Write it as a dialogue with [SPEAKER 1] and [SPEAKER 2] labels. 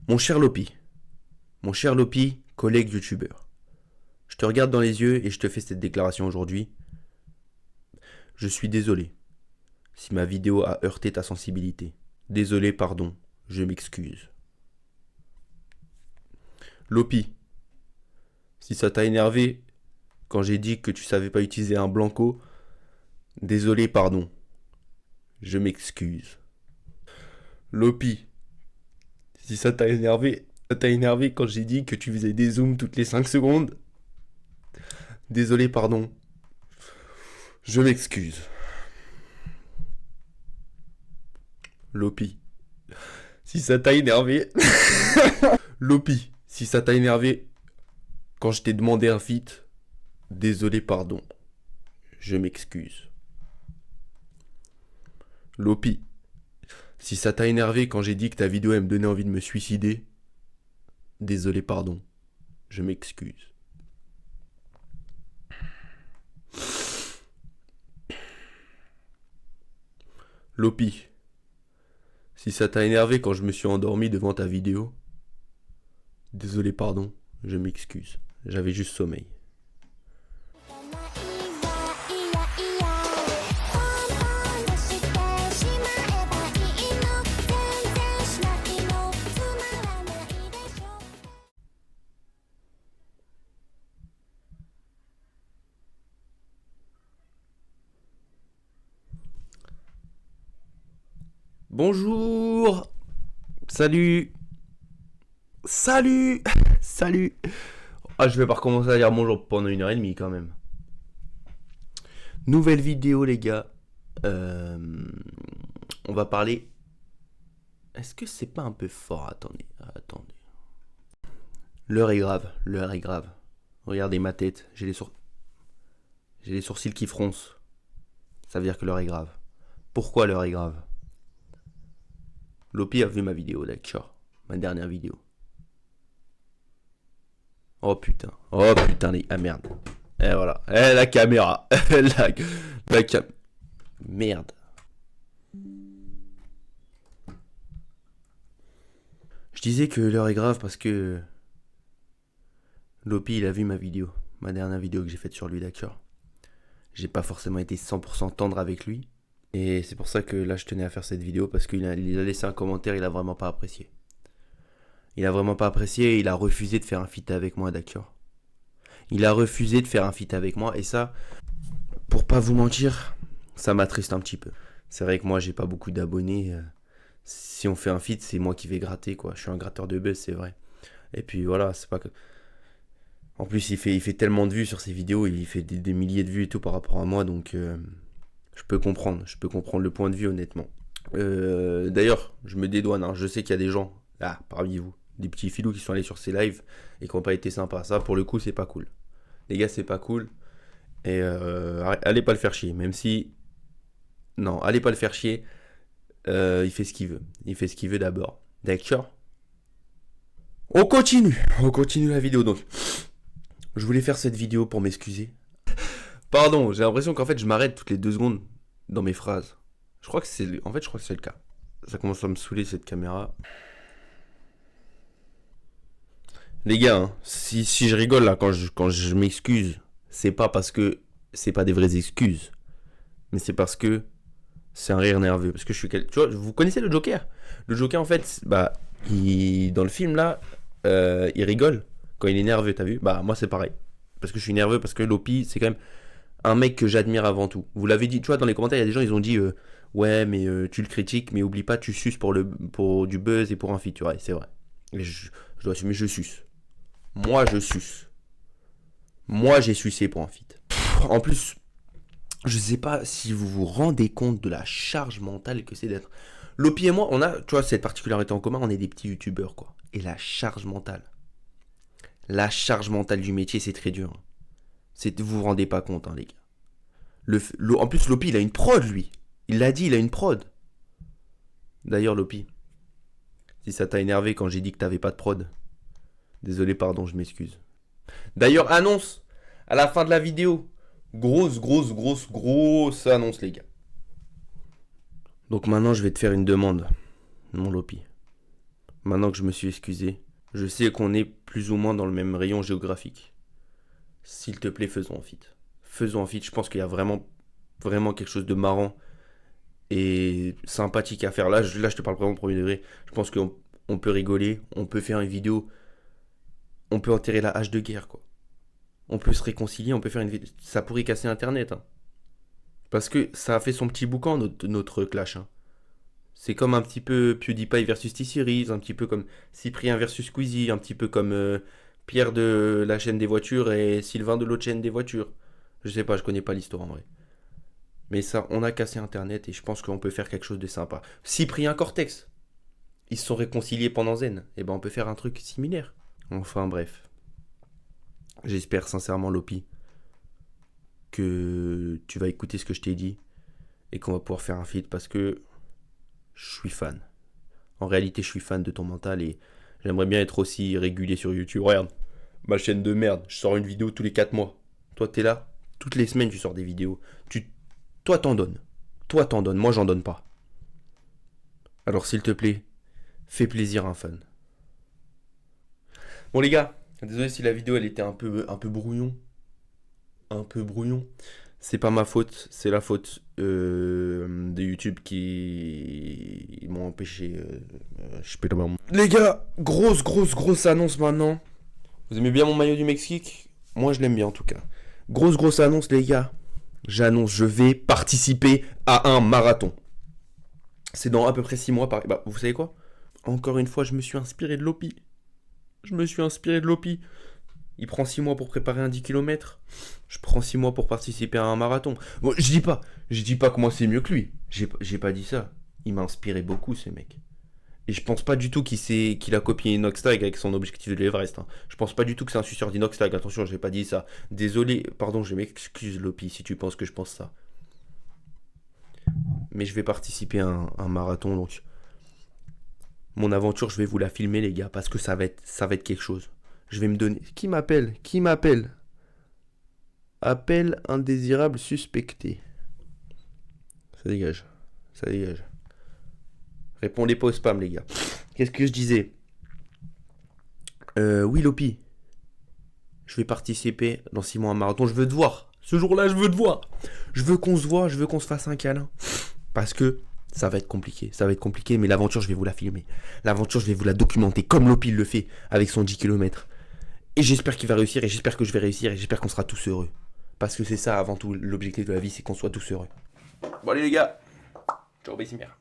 [SPEAKER 1] Mon cher Lopi, collègue youtubeur, je te regarde dans les yeux et je te fais cette déclaration aujourd'hui. Je suis désolé si ma vidéo a heurté ta sensibilité. Désolé, pardon, je m'excuse. Lopi, si ça t'a énervé quand j'ai dit que tu savais pas utiliser un blanco, désolé, pardon, je m'excuse. Lopi, si ça t'a énervé quand j'ai dit que tu faisais des zooms toutes les 5 secondes, désolé, pardon, je m'excuse. Lopi, si ça t'a énervé... Lopi, si ça t'a énervé quand je t'ai demandé un feat, désolé, pardon, je m'excuse. Lopi, si ça t'a énervé quand j'ai dit que ta vidéo elle me donnait envie de me suicider, désolé, pardon, je m'excuse. Lopi, si ça t'a énervé quand je me suis endormi devant ta vidéo, désolé, pardon, je m'excuse. J'avais juste sommeil. Bonjour. Salut. Salut. Salut. Ah, je vais pas recommencer à dire bonjour pendant 1h30 quand même. Nouvelle vidéo, les gars. On va parler... Est-ce que c'est pas un peu fort? Attendez. L'heure est grave. Regardez ma tête. J'ai les sourcils qui froncent. Ça veut dire que l'heure est grave. Pourquoi l'heure est grave? Lopi a vu ma vidéo, d'accord. Ma dernière vidéo. Oh putain, ah merde. Et voilà, la caméra. Merde. Je disais que l'heure est grave parce que Lopi il a vu ma vidéo. Ma dernière vidéo que j'ai faite sur lui, d'accord. J'ai pas forcément été 100% tendre avec lui. Et c'est pour ça que là je tenais à faire cette vidéo parce qu'il a laissé un commentaire, il a vraiment pas apprécié. Il a refusé de faire un feat avec moi, d'accord. Il a refusé de faire un feat avec moi et ça, pour pas vous mentir, ça m'attriste un petit peu. C'est vrai que moi j'ai pas beaucoup d'abonnés. Si on fait un feat, c'est moi qui vais gratter quoi. Je suis un gratteur de buzz, c'est vrai. Et puis voilà, c'est pas que... En plus il fait tellement de vues sur ses vidéos, il fait des milliers de vues et tout par rapport à moi, donc je peux comprendre le point de vue honnêtement. D'ailleurs, je me dédouane, hein. Je sais qu'il y a des gens, parmi vous, des petits filous qui sont allés sur ces lives et qui n'ont pas été sympas. Ça, pour le coup, c'est pas cool. Les gars, c'est pas cool. Et allez pas le faire chier, même si... Non, allez pas le faire chier. Il fait ce qu'il veut. Il fait ce qu'il veut d'abord. D'accord. On continue la vidéo, donc. Je voulais faire cette vidéo pour m'excuser. Pardon, j'ai l'impression qu'en fait, je m'arrête toutes les 2 secondes dans mes phrases. Je crois que c'est le cas. Ça commence à me saouler cette caméra. Les gars, hein, si je rigole là quand je m'excuse, c'est pas parce que c'est pas des vraies excuses, mais c'est parce que c'est un rire nerveux. Parce que tu vois, vous connaissez le Joker? Le Joker en fait, dans le film là, il rigole quand il est nerveux, t'as vu? Bah moi c'est pareil. Parce que je suis nerveux, parce que Lopi c'est quand même un mec que j'admire avant tout. Vous l'avez dit, tu vois, dans les commentaires, il y a des gens, ils ont dit ouais, mais tu le critiques, mais oublie pas, tu suces pour du buzz et pour un feat, tu vois, et c'est vrai. Et je dois assumer, je suce. Moi, je suce. Moi, j'ai sucé pour un feat. En plus, je sais pas si vous vous rendez compte de la charge mentale que c'est d'être... Lopi et moi, on a, tu vois, cette particularité en commun, on est des petits youtubeurs, quoi. Et la charge mentale du métier, c'est très dur. Vous vous rendez pas compte, hein, les gars. En plus, Lopi, il a une prod, lui. Il l'a dit, il a une prod. D'ailleurs, Lopi, si ça t'a énervé quand j'ai dit que t'avais pas de prod, désolé, pardon, je m'excuse. D'ailleurs, annonce à la fin de la vidéo. Grosse annonce, les gars. Donc maintenant, je vais te faire une demande, mon Lopi. maintenant que je me suis excusé, je sais qu'on est plus ou moins dans le même rayon géographique. S'il te plaît, faisons un feat. Faisons un feat, je pense qu'il y a vraiment quelque chose de marrant et sympathique à faire. Là, je te parle vraiment au premier degré. Je pense qu'on peut rigoler, on peut faire une vidéo, on peut enterrer la hache de guerre, quoi. On peut se réconcilier, on peut faire une vidéo. Ça pourrait casser Internet, hein. Parce que ça a fait son petit boucan, notre clash, hein. C'est comme un petit peu PewDiePie versus T-Series, un petit peu comme Cyprien versus Squeezie, un petit peu comme Pierre de la chaîne des voitures et Sylvain de l'autre chaîne des voitures. Je sais pas, je connais pas l'histoire en vrai. Mais ça, on a cassé Internet et je pense qu'on peut faire quelque chose de sympa. Cyprien Cortex, ils se sont réconciliés pendant Zen. Et ben on peut faire un truc similaire. Enfin bref. J'espère sincèrement, Lopi, que tu vas écouter ce que je t'ai dit et qu'on va pouvoir faire un feat parce que je suis fan. En réalité, je suis fan de ton mental et j'aimerais bien être aussi régulier sur YouTube. Regarde, ma chaîne de merde, je sors une vidéo tous les 4 mois. Toi, t'es là, toutes les semaines, tu sors des vidéos. Toi, t'en donnes. Toi, t'en donnes. Moi, j'en donne pas. Alors, s'il te plaît, fais plaisir à un fan. Bon, les gars, désolé si la vidéo, elle était un peu brouillon. Un peu brouillon. C'est pas ma faute, c'est la faute de YouTube qui m'ont empêché. Je peux pas. Les gars, grosse annonce maintenant. Vous aimez bien mon maillot du Mexique? Moi, je l'aime bien en tout cas. Grosse annonce, les gars. J'annonce, je vais participer à un marathon. C'est dans à peu près 6 mois. Bah, vous savez quoi? Encore une fois, je me suis inspiré de Lopi. Il prend 6 mois pour préparer un 10 km. Je prends 6 mois pour participer à un marathon. Bon, je dis pas que moi c'est mieux que lui. J'ai pas dit ça. Il m'a inspiré beaucoup, ce mec. Et je pense pas du tout qu'il a copié Inoxtag avec son objectif de l'Everest, hein. Je pense pas du tout que c'est un suceur d'Inoxtag. Attention, j'ai pas dit ça. Désolé, pardon, je m'excuse, Lopi, si tu penses que je pense ça. Mais je vais participer à un marathon, donc mon aventure, je vais vous la filmer, les gars, parce que ça va être quelque chose. Je vais me donner. Qui m'appelle? Appel indésirable suspecté. Ça dégage. Répondez pas au spam, les gars. Qu'est-ce que je disais? Oui, Lopi. Je vais participer dans 6 mois à un marathon. Je veux te voir. Ce jour-là, je veux te voir. Je veux qu'on se voit. Je veux qu'on se fasse un câlin. Parce que ça va être compliqué. Mais l'aventure, je vais vous la filmer. L'aventure, je vais vous la documenter. Comme Lopi le fait avec son 10 km. Et j'espère qu'il va réussir. Et j'espère que je vais réussir. Et j'espère qu'on sera tous heureux. Parce que c'est ça, avant tout, l'objectif de la vie, c'est qu'on soit tous heureux. Bon, allez, les gars. Ciao, Bessimir.